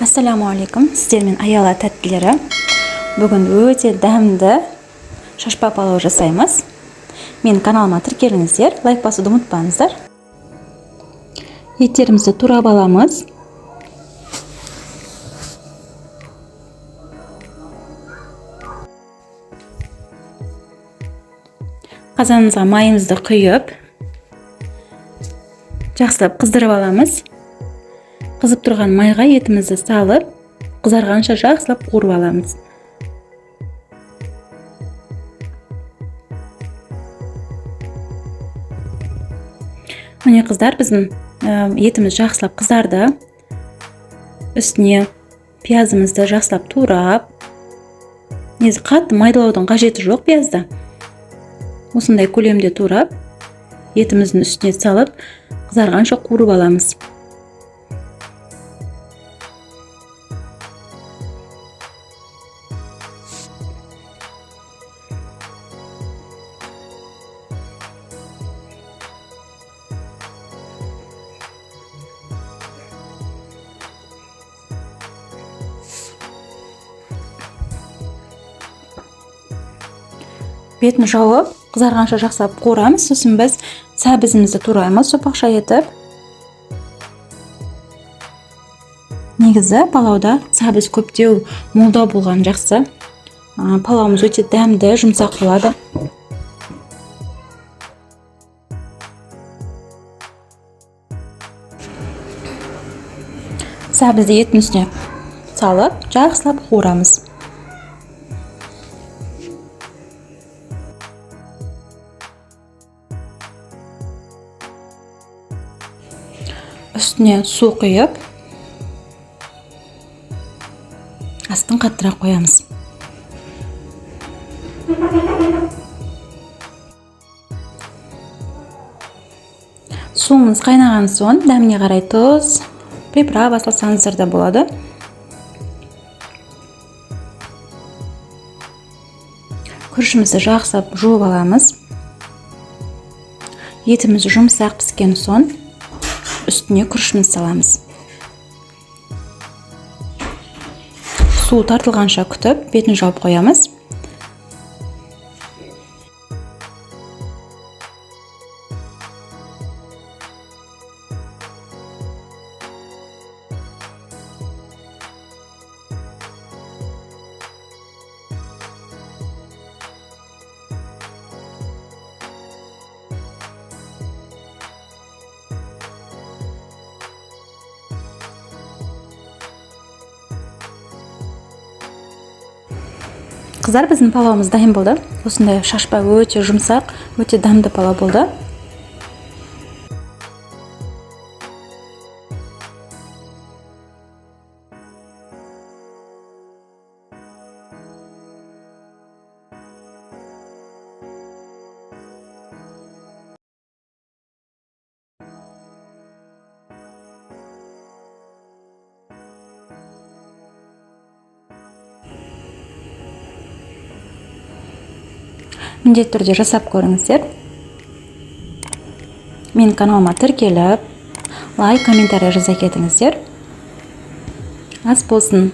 Assalamu alaikum. Sizlerмен аяла тәттілері. Бүгін өте дәмді шашпа палау жасаймыз. Мен каналыма тіркеліңіздер, лайк басуды ұмытпаңыздар. Еттерімізді турап аламыз. Қазанымызға майымызды құйып, жақсылап қыздырып аламыз. Қызып тұрған майға етімізді салып, қызарғанша жақсылап қуырып аламыз. Міне қыздар, біздің етіміз жақсылап қызарды. Үстіне пиязымызды жақсылап турап, негізі қатты майдалаудың қажеті жоқ пиязды. Осындай көлемде турап, етіміздің үстіне салып, қызарғанша қуырып аламыз. Бетін жауып, қызарғанша жақсылап қуырамыз. Сосын біз сәбізімізді тураймыз сопақша етіп. Негізі палауда сәбіз көптеу, молдау болған жақсы. Палауымыз өте дәмді, жұмсақ болады. Сәбізді еттің үстіне салып, жақсылап қуырамыз. Үстіне су құйып, астын қаттырақ қоямыз. Суымыз қайнаған соң, дәміне қарай тұз, приправа салсаңыздар да болады. Күрішімізді жақсылап жуып аламыз. Етіміз жұмсақ піскен соң, үстіне күрішімізді саламыз. Су тартылғанша күтіп, бетін жауып қоямыз. Қыздар, біздің палауымыз дайын болды. Осындай шашпа өте жұмсақ, өте дәмді палау болды. Міндетті түрде жасап көріңіздер. Менің каналыма тіркеліп, лайк, комментарий жаза кетіңіздер. Ас болсын.